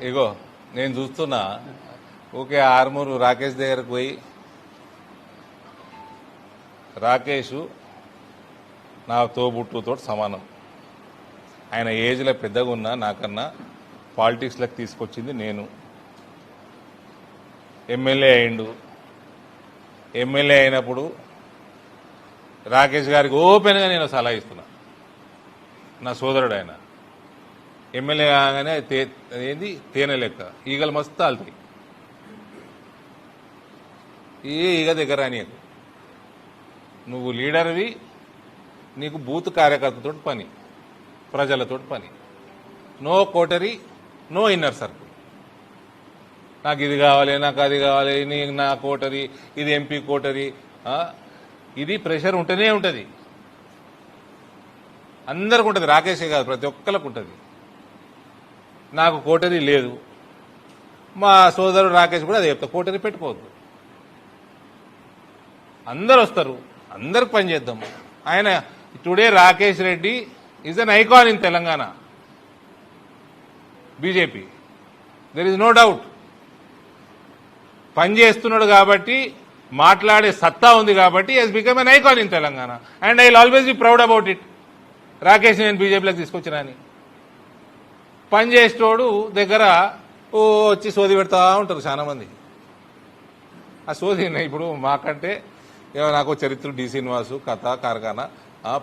ఇగో నేను చూస్తున్నా ఓకే ఆర్మూరు రాకేష్ దగ్గరకు పోయి రాకేష్ నా తోబుట్టుతో సమానం. ఆయన ఏజ్లో పెద్దగా ఉన్నా నాకన్నా పాలిటిక్స్లకు తీసుకొచ్చింది నేను. ఎమ్మెల్యే అయిండు. ఎమ్మెల్యే అయినప్పుడు రాకేష్ గారికి ఓపెన్గా నేను సలహా ఇస్తున్నా. నా సోదరుడు ఆయన ఎమ్మెల్యే కాగానే ఏంది తేనె లెక్క ఈగలు మస్తు ఆలుతాయి. ఈగ దగ్గర నీకు నువ్వు లీడర్వి, నీకు బూత్ కార్యకర్తతో పని, ప్రజలతో పని. No coterie, no inner circle. నాకు ఇది కావాలి, నాకు అది కావాలి, నా కోటరీ, ఇది ఎంపీ కోటరీ. ఇది ప్రెషర్ ఉంటేనే ఉంటుంది, అందరికి ఉంటుంది. రాకేషే కాదు, ప్రతి ఒక్కరికి ఉంటుంది. నాకు కోటరీ లేదు. మా సోదరుడు రాకేష్ కూడా అదే చెప్తా, కోటరీ పెట్టుకోవద్దు. అందరు వస్తారు, అందరికి పని చేద్దాం. ఆయన today Rakesh Reddy is an icon in Telangana BJP. There is no doubt. పని చేస్తున్నాడు కాబట్టి, మాట్లాడే సత్తా ఉంది కాబట్టి he's become an icon in Telangana. And I will always be proud about it. Rakesh నేను బీజేపీలోకి తీసుకొచ్చినా అని. పని చేసేటోడు దగ్గర వచ్చి సోది పెడతా ఉంటారు చాలా మంది. ఆ సోది ఇప్పుడు మాకంటే నాకు చరిత్ర డి శ్రీనివాసు కథ కార్ఖానా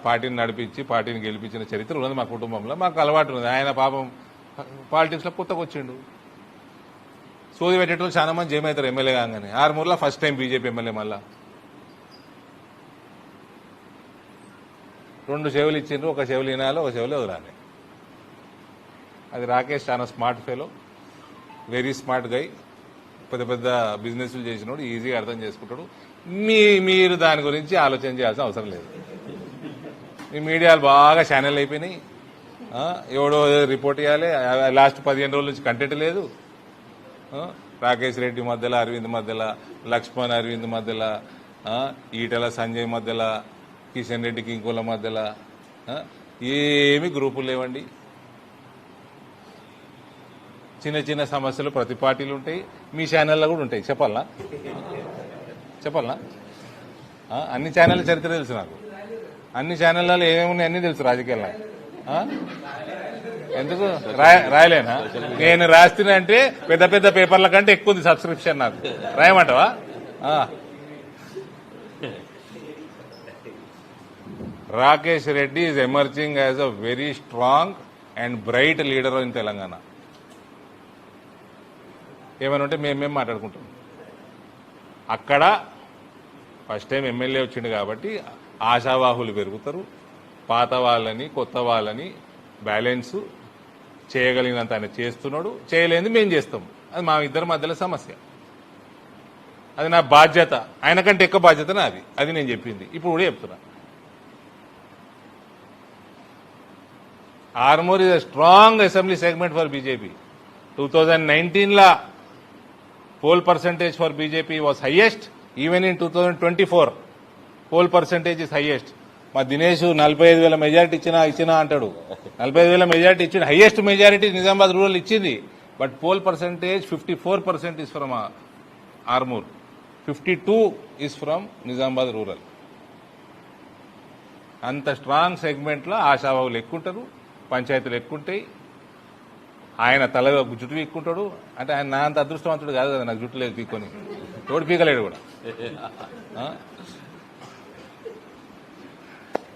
పార్టీని నడిపించి పార్టీని గెలిపించిన చరిత్ర ఉన్నది మా కుటుంబంలో. మాకు అలవాటు ఉన్నది. ఆయన పాపం పాలిటిక్స్లో కొత్తగా వచ్చిండు. సోది పెట్టేటోళ్ళు చాలా మంది జయమవుతారు ఎమ్మెల్యే కాగానే. ఆరుమూరులో ఫస్ట్ టైం బీజేపీ ఎమ్మెల్యే. మళ్ళా 2 చెవులు ఇచ్చిండ్రు, ఒక చెవులు వినాలి, ఒక చెవులు వదలాలి. అది రాకేష్ చాలా smart fellow, very smart guy. పెద్ద పెద్ద బిజినెస్లు చేసినోడు, ఈజీగా అర్థం చేసుకుంటాడు. మీరు దాని గురించి ఆలోచన చేయాల్సిన అవసరం లేదు. ఈ మీడియాలు బాగా ఛానల్ అయిపోయినాయి. ఎవడో రిపోర్ట్ ఇవ్వాలి. లాస్ట్ 15 రోజుల నుంచి కంటెంట్ లేదు. రాకేష్ రెడ్డి మధ్యలో, అరవింద్ మధ్యలో, లక్ష్మణ్ అరవింద్ మధ్యలో, ఈటల సంజయ్ మధ్యలో, కిషన్ రెడ్డికి ఇంకోల మధ్యలో ఏమి గ్రూపులు లేవండి. చిన్న చిన్న సమస్యలు ప్రతి పార్టీలు ఉంటాయి. మీ ఛానల్లో కూడా ఉంటాయి. చెప్పాలనా? అన్ని ఛానళ్ళ చరిత్ర తెలుసు నాకు. అన్ని ఛానళ్ళలో ఏమేమి ఉన్నాయి అన్నీ తెలుసు రాజకీయాల్లో. ఎందుకు రాయలేనా? నేను రాస్తున్నా అంటే పెద్ద పెద్ద పేపర్ల కంటే ఎక్కువ ఉంది సబ్స్క్రిప్షన్ నాకు. రాయమంటావా? Rakesh Reddy is emerging as a very strong and bright leader in Telangana. ఏమైనా ఉంటే మేమేం మాట్లాడుకుంటాం. అక్కడ ఫస్ట్ టైం ఎమ్మెల్యే వచ్చిండు కాబట్టి ఆశావాహులు పెరుగుతారు. పాత వాళ్ళని కొత్త వాళ్ళని బ్యాలెన్స్ చేయగలిగినంత ఆయన చేస్తున్నాడు. చేయలేనిది మేము చేస్తాం. అది మా ఇద్దరి మధ్యలో సమస్య. అది నా బాధ్యత. ఆయన కంటే ఎక్కువ బాధ్యత నాది. అది నేను చెప్పింది. ఇప్పుడు కూడా చెప్తున్నా. Armoor is a strong assembly segment for BJP. 2019 poll percentage for BJP was highest. Even in 2024, poll percentage is highest. మా దినేష్ 45,000 మెజారిటీ ఇచ్చినా అంటాడు. 45,000 మెజారిటీ ఇచ్చింది. హైయెస్ట్ మెజారిటీ నిజామాబాద్ రూరల్ ఇచ్చింది. But pole percentage 54% is from Armoor, 52 is from Nizamabad rural. అంత strong సెగ్మెంట్లో ఆశావాహులు ఎక్కుంటారు, పంచాయతీలు ఎక్కుంటాయి. ఆయన తల జుట్టు పీక్కుంటాడు. అంటే ఆయన నా అంత అదృష్టవంతుడు కాదు కదా, నాకు జుట్టు లేదు పీక్కొని. తోడు పీకలేడు కూడా.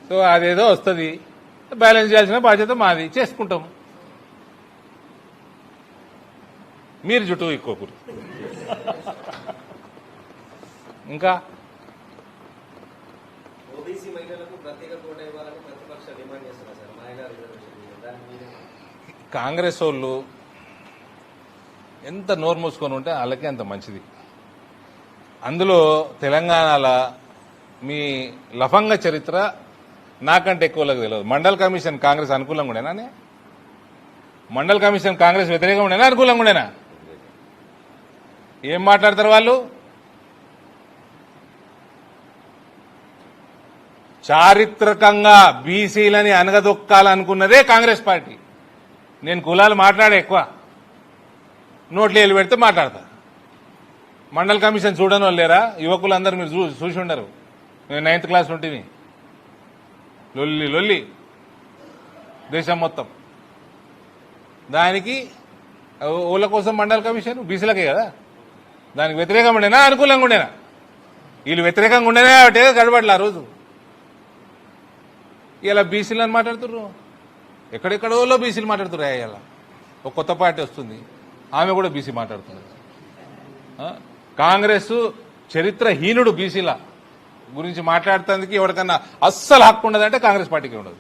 సో అదేదో వస్తుంది. బ్యాలెన్స్ చేయాల్సిన బాధ్యత మాది. చేసుకుంటాం. మీరు జుట్టు ఎక్కువకూరు. ఇంకా కాంగ్రెస్ వాళ్ళు ఎంత నోరు మూసుకొని ఉంటే వాళ్ళకే అంత మంచిది. అందులో తెలంగాణలో మీ లఫంగ చరిత్ర నాకంటే ఎక్కువలకు తెలియదు. మండల్ కమిషన్ కాంగ్రెస్ అనుకూలంగా ఉండేనా? మండల్ కమిషన్ కాంగ్రెస్ వ్యతిరేకంగా ఉండేనా, అనుకూలంగా ఉండేనా? ఏం మాట్లాడతారు వాళ్ళు? చారిత్రకంగా బీసీలని అనగదొక్కాలనుకున్నదే కాంగ్రెస్ పార్టీ. నేను కులాలు మాట్లాడే ఎక్కువ. నోట్లు వేలు పెడితే మాట్లాడతా. మండల్ కమిషన్ చూడని వాళ్ళు లేరా? యువకులందరూ మీరు చూసి ఉండరు. మేము 9th క్లాస్ ఉంటివి. లొల్లి లొల్లి దేశం మొత్తం. దానికి ఊళ్ళ కోసం మండల కమిషన్ బీసీలకే కదా. దానికి వ్యతిరేకంగా ఉండేనా అనుకూలంగా ఉండేనా? వీళ్ళు వ్యతిరేకంగా ఉండేనా అంటే గడబడలే ఆ రోజు. ఇలా బీసీలు అని మాట్లాడుతుర్రు. ఎక్కడెక్కడోలో బీసీలు మాట్లాడుతుర్రు. ఇలా ఒక కొత్త పార్టీ వస్తుంది, ఆమె కూడా బీసీ మాట్లాడుతుంది. కాంగ్రెస్ చరిత్రహీనుడు బీసీల గురించి మాట్లాడుతందుకు ఎవరికన్నా అస్సలు హక్కు ఉండదంటే కాంగ్రెస్ పార్టీకి ఉండదు.